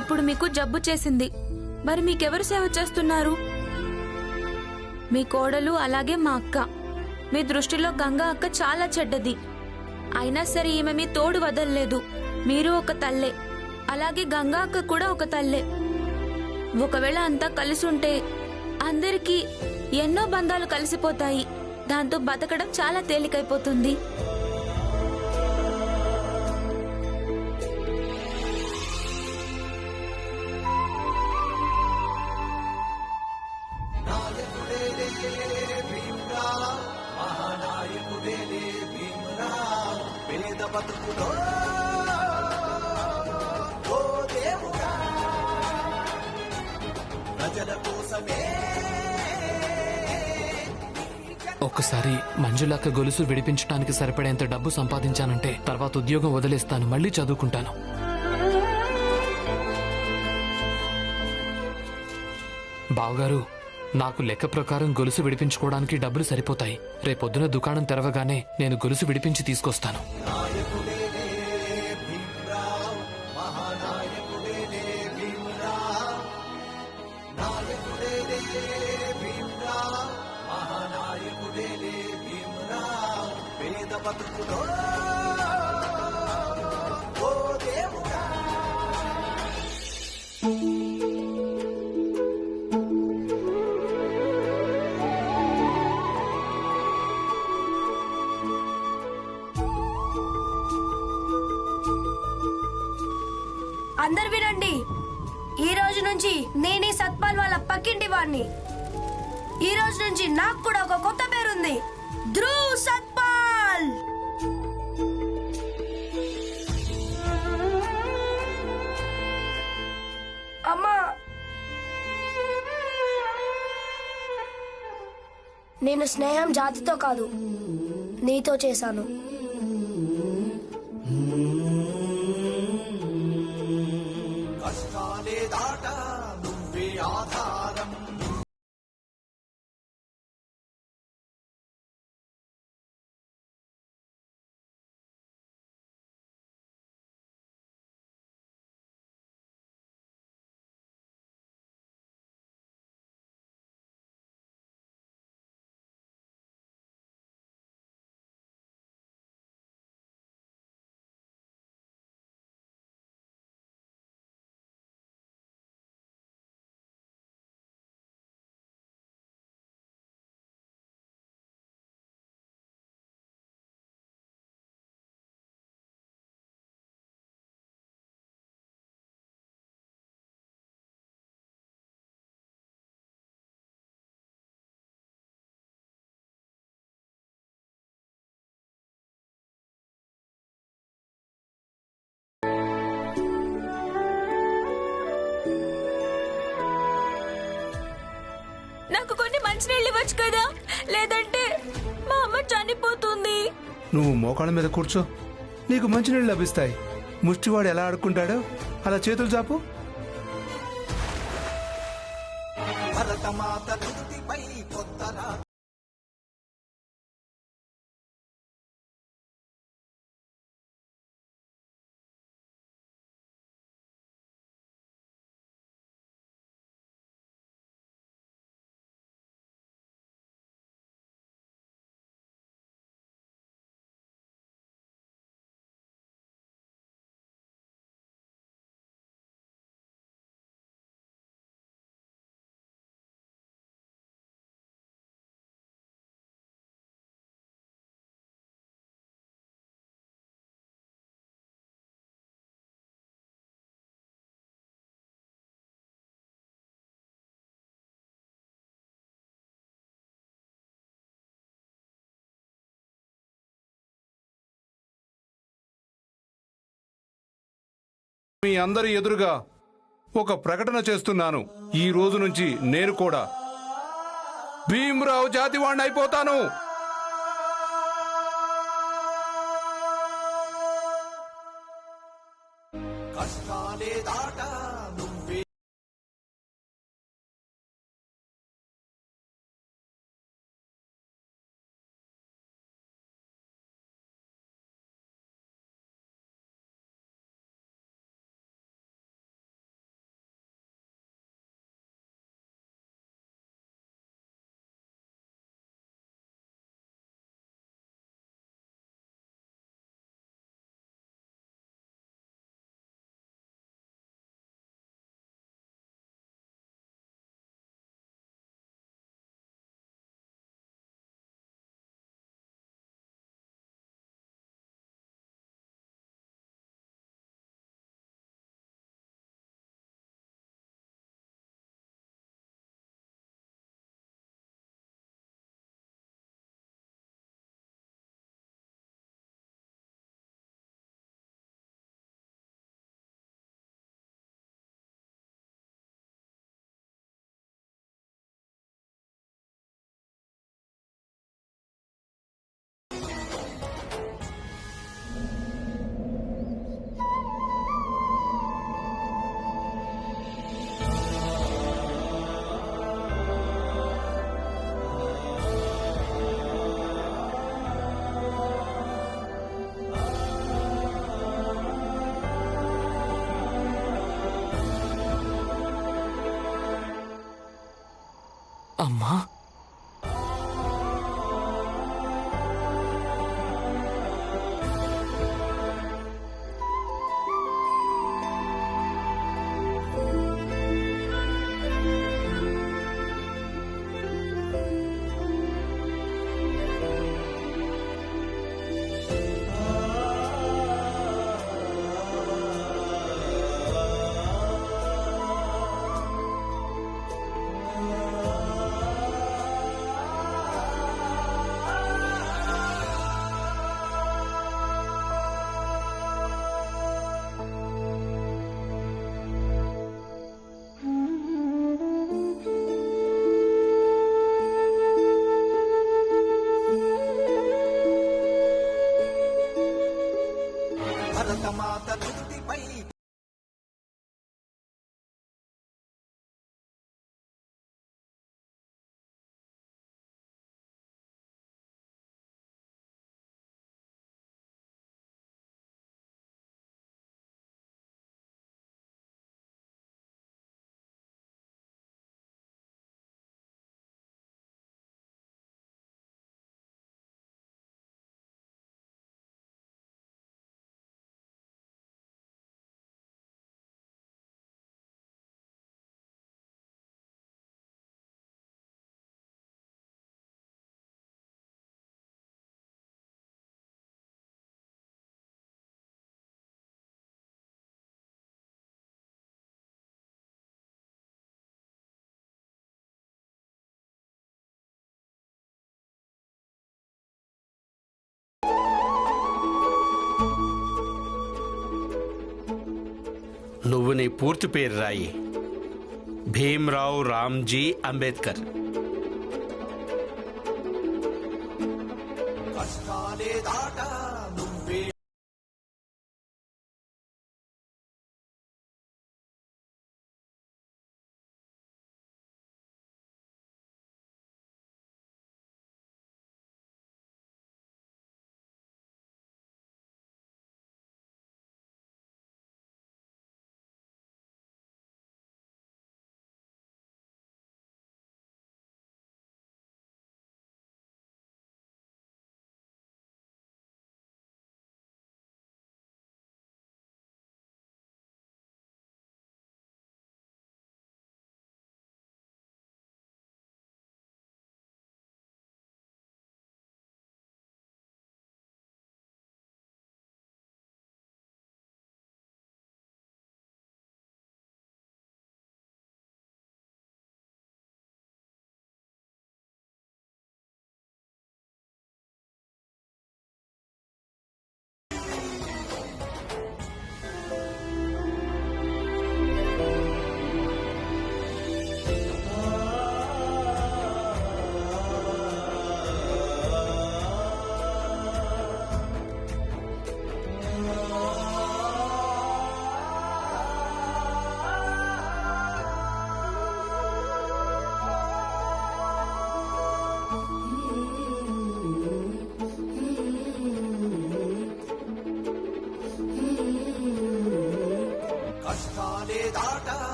ఇప్పుడు మీకు జబ్బు చేసింది. మరి మీకెవరు సేవ చేస్తున్నారు? మీ కోడలు, అలాగే మా అక్క. మీ దృష్టిలో గంగా అక్క చాలా చెడ్డది. అయినా సరే ఈమె మీ తోడు వదలలేదు. మీరు ఒక తల్లే, అలాగే గంగా అక్క కూడా ఒక తల్లే. ఒకవేళ అంతా కలిసి ఉంటే అందరికీ ఎన్నో బంధాలు కలిసిపోతాయి. దాంతో బతకడం చాలా తేలికైపోతుంది. ఒక్కసారి మంజులక్క గొలుసు విడిపించడానికి సరిపడేంత డబ్బు సంపాదించానంటే తర్వాత ఉద్యోగం వదిలేస్తాను, మళ్ళీ చదువుకుంటాను. బావగారు, నాకు లెక్క ప్రకారం గొలుసు విడిపించుకోవడానికి డబ్బులు సరిపోతాయి. రేపొద్దున దుకాణం తెరవగానే నేను గొలుసు విడిపించి తీసుకొస్తాను. అందరు వినండి. ఈ రోజు నుంచి నేనే సత్పాల్ వాళ్ళ పక్కింటి వాడిని. ఈ రోజు నుంచి నాకు కూడా ఒక కొత్త పేరుంది, ధ్రువ్ సత్పాల్. అమ్మా, నేను స్నేహం జాతితో కాదు, నీతో చేశాను. నాకు కొన్ని మంచినీళ్ళు ఇవ్వచ్చు కదా, లేదంటే మా అమ్మ చనిపోతుంది. నువ్వు మోకాళ్ళ మీద కూర్చో, నీకు మంచినీళ్ళు లభిస్తాయి. ముష్టివాడు ఎలా ఆడుకుంటాడో అలా చేతులు చాపు. మీ అందరి ఎదురుగా ఒక ప్రకటన చేస్తున్నాను. ఈ రోజు నుంచి నేను కూడా భీమ్రావ్ జాతివాణ్ణి అయిపోతాను. కష్టాలే దాట అమ్మా. నువ్వు నీ పూర్తి పేరు రాయి. భీమ్రావ్ రామ్జీ అంబేద్కర్.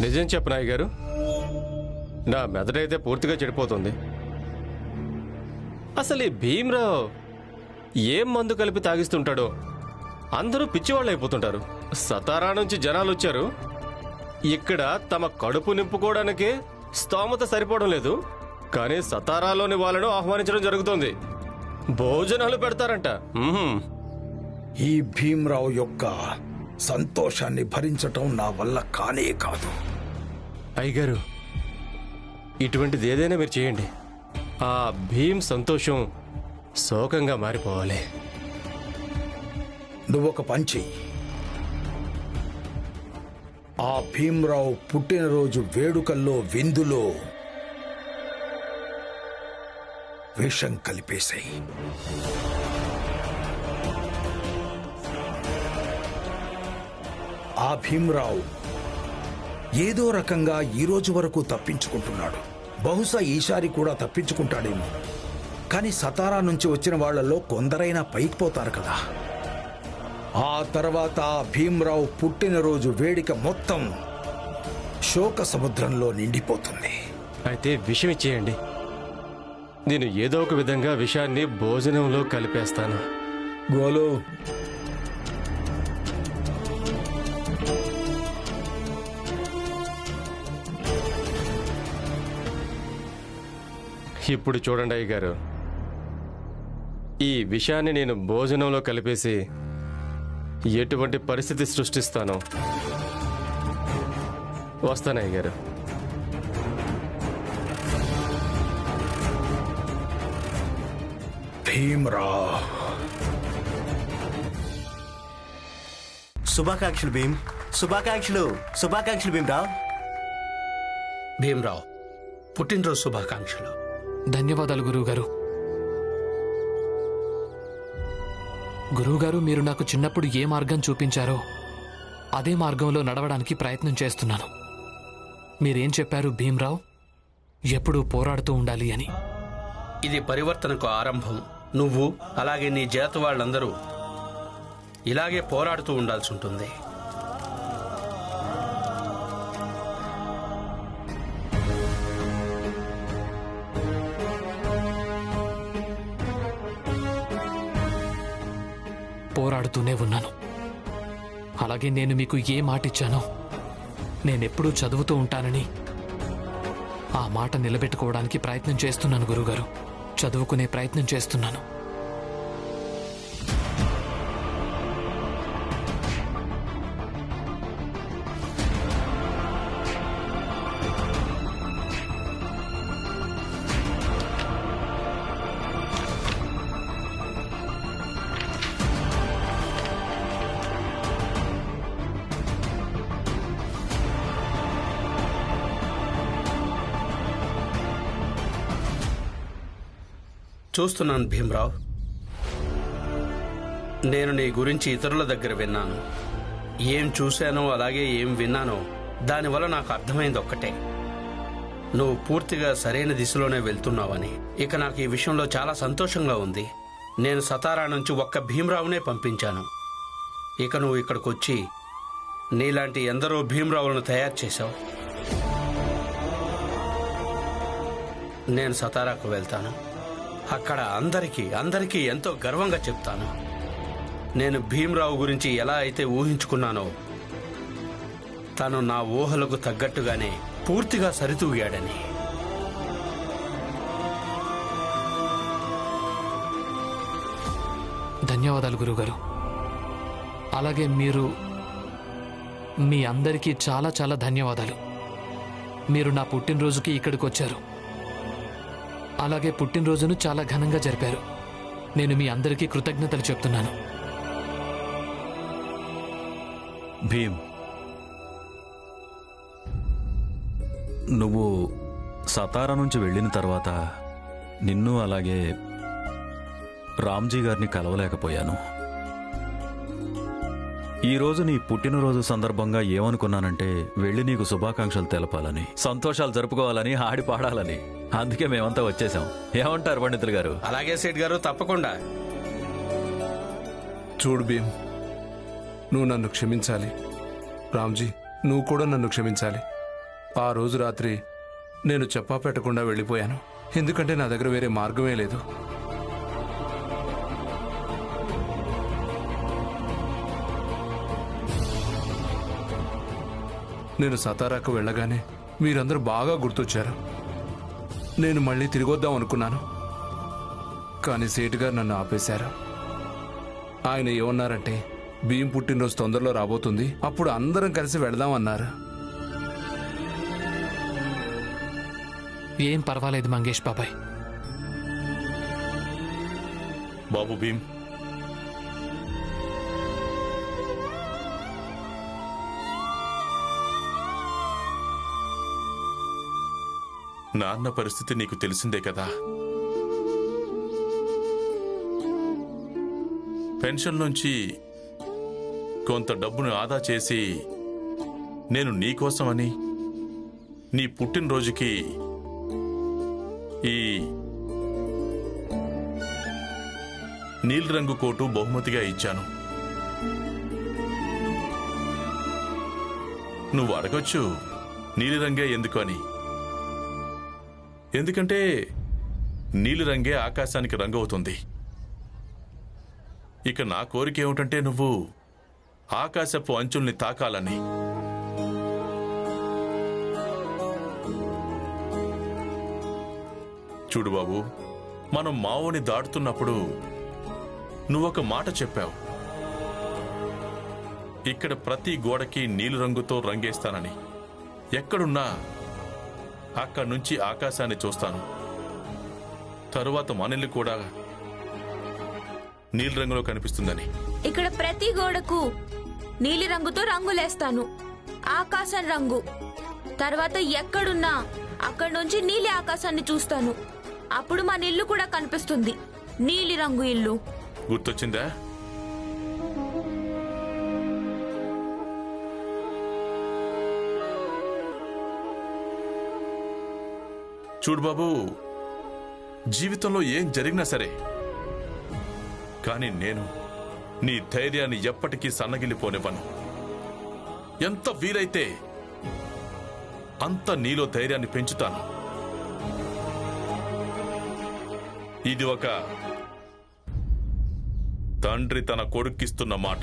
నిజం చెప్పు నాయ్ గారు, నా మెదడైతే పూర్తిగా చెడిపోతుంది. అసలు ఈ భీమ్రావ్ ఏం మందు కలిపి తాగిస్తుంటాడో అందరూ పిచ్చివాళ్ళు అయిపోతుంటారు. సతారా నుంచి జనాలు వచ్చారు, ఇక్కడ తమ కడుపు నింపుకోవడానికే స్తోమత సరిపోవడం లేదు, కానీ సతారాలోని వాళ్ళను ఆహ్వానించడం జరుగుతుంది. భోజనాలు పెడతారంట. ఈ భీమ్రావు యొక్క సంతోషాన్ని భరించటం నా వల్ల కానే కాదు. అయ్యగారు, ఇటువంటిది ఏదైనా మీరు చేయండి. ఆ భీమ్ సంతోషం శోకంగా మారిపోవాలి. నువ్వొక పని చెయ్యి. ఆ భీమ్రావు పుట్టినరోజు వేడుకల్లో విందులో విషం కలిపేశాయి. ఆ భీమ్రావు ఏదో రకంగా ఈ రోజు వరకు తప్పించుకుంటున్నాడు. బహుశా ఈసారి కూడా తప్పించుకుంటాడేమో. కానీ సతారా నుంచి వచ్చిన వాళ్లలో కొందరైనా పైకి పోతారు కదా. ఆ తర్వాత భీమ్రావు పుట్టినరోజు వేడుక మొత్తం శోక సముద్రంలో నిండిపోతుంది. అయితే విషం ఇచ్చేయండి. నేను ఏదో ఒక విధంగా విషాన్ని భోజనంలో కలిపేస్తాను. గోలు, ఇప్పుడు చూడండి అయ్యగారు, ఈ విషయాన్ని నేను భోజనంలో కలిపేసి ఎటువంటి పరిస్థితి సృష్టిస్తానో. వస్తాను అయ్యగారు. భీమ్రావ్, శుభాకాంక్షలు భీమ్. శుభాకాంక్షలు. శుభాకాంక్షలు భీమ్రావ్. భీమ్రావ్ పుట్టినరోజు శుభాకాంక్షలు. ధన్యవాదాలు గురువుగారు. గురువుగారు, మీరు నాకు చిన్నప్పుడు ఏ మార్గం చూపించారో అదే మార్గంలో నడవడానికి ప్రయత్నం చేస్తున్నాను. మీరేం చెప్పారు భీమ్రావ్? ఎప్పుడూ పోరాడుతూ ఉండాలి అని. ఇది పరివర్తనకు ఆరంభం. నువ్వు అలాగే నీ జాతి వాళ్ళందరూ ఇలాగే పోరాడుతూ ఉండాల్సి ఉంటుంది. పోరాడుతూనే ఉన్నాను. అలాగే నేను మీకు ఏ మాట ఇచ్చానో, నేనెప్పుడూ చదువుతూ ఉంటానని, ఆ మాట నిలబెట్టుకోవడానికి ప్రయత్నం చేస్తున్నాను గురుగారు. చదువుకునే ప్రయత్నం చేస్తున్నాను. చూస్తున్నాను భీమ్రావ్, నేను నీ గురించి ఇతరుల దగ్గర విన్నాను. ఏం చూశానో అలాగే ఏం విన్నానో దానివల్ల నాకు అర్థమైంది ఒక్కటే, నువ్వు పూర్తిగా సరైన దిశలోనే వెళ్తున్నావని. ఇక నాకు ఈ విషయంలో చాలా సంతోషంగా ఉంది. నేను సతారా నుంచి ఒక్క భీమ్రావునే పంపించాను. ఇక నువ్వు ఇక్కడికొచ్చి నీలాంటి ఎందరో భీమ్రావులను తయారు చేశావు. నేను సతారాకు వెళ్తాను. అక్కడ అందరికీ ఎంతో గర్వంగా చెప్తాను, నేను భీమ్రావు గురించి ఎలా అయితే ఊహించుకున్నానో తను నా ఊహలకు తగ్గట్టుగానే పూర్తిగా సరితూగాడని. ధన్యవాదాలు గురుగారు. అలాగే మీ అందరికీ చాలా చాలా ధన్యవాదాలు. మీరు నా పుట్టినరోజుకి ఇక్కడికి వచ్చారు. అలాగే పుట్టినరోజును చాలా ఘనంగా జరిపారు. నేను మీ అందరికీ కృతజ్ఞతలు చెప్తున్నాను. భీమ్, నువ్వు సతారా నుంచి వెళ్ళిన తర్వాత నిన్ను అలాగే రామ్జీ గారిని కలవలేకపోయాను. ఈరోజు నీ పుట్టినరోజు సందర్భంగా ఏమనుకున్నానంటే వెళ్ళి నీకు శుభాకాంక్షలు తెలపాలని, సంతోషాలు జరుపుకోవాలని, ఆడి పాడాలని. అందుకే మేమంతా వచ్చేసాం. ఏమంటారు పండితులు గారు? అలాగే సేట్ గారు, తప్పకుండా. చూడు భీమ్, నువ్వు నన్ను క్షమించాలి. రామ్జీ, నువ్వు కూడా నన్ను క్షమించాలి. ఆ రోజు రాత్రి నేను చెప్పా పెట్టకుండా వెళ్ళిపోయాను, ఎందుకంటే నా దగ్గర వేరే మార్గమే లేదు. నేను సతారాకు వెళ్ళగానే మీరందరూ బాగా గుర్తొచ్చారు. నేను మళ్ళీ తిరిగొద్దాం అనుకున్నాను, కానీ సేటు గారు నన్ను ఆపేశారు. ఆయన ఏమన్నారంటే, భీమ్ పుట్టినరోజు తొందరలో రాబోతుంది, అప్పుడు అందరం కలిసి వెళదాం అన్నారు. ఏం పర్వాలేదు మంగేష్ బాబాయ్. బాబు భీమ్, నాన్న పరిస్థితి నీకు తెలిసిందే కదా. పెన్షన్ నుంచి కొంత డబ్బును ఆదా చేసి నేను నీకోసమని నీ పుట్టినరోజుకి ఈ నీలిరంగు కోటు బహుమతిగా ఇచ్చాను. నువ్వు అడగొచ్చు నీలిరంగే ఎందుకు అని. ఎందుకంటే నీలిరంగే ఆకాశానికి రంగు అవుతుంది. ఇక నా కోరిక ఏమిటంటే నువ్వు ఆకాశపు అంచుల్ని తాకాలని. చూడు బాబు, మనం మావోని దాటుతున్నప్పుడు నువ్వొక మాట చెప్పావు, ఇక్కడ ప్రతి గోడకి నీలి రంగుతో రంగేస్తానని. ఎక్కడున్నా అక్కడి నుంచి ఆకాశాన్ని చూస్తాను. తరువాత మనల్ని కూడా నీలి రంగులో కనిపిస్తుందని. ఇక్కడ ప్రతి గోడకు నీలి రంగుతో రంగులేస్తాను, ఆకాశం రంగు. తర్వాత ఎక్కడున్నా అక్కడి నుంచి నీలి ఆకాశాన్ని చూస్తాను. అప్పుడు మన ఇల్లు కూడా కనిపిస్తుంది, నీలి రంగు ఇల్లు. గుర్తొచ్చిందా? చూడు బాబు, జీవితంలో ఏం జరిగినా సరే, కానీ నేను నీ ధైర్యాన్ని ఎప్పటికీ సన్నగిల్లిపోనివ్వను. ఎంత వీలైతే అంత నీలో ధైర్యాన్ని పెంచుతాను. ఇది ఒక తండ్రి తన కొడుక్కిస్తున్న మాట.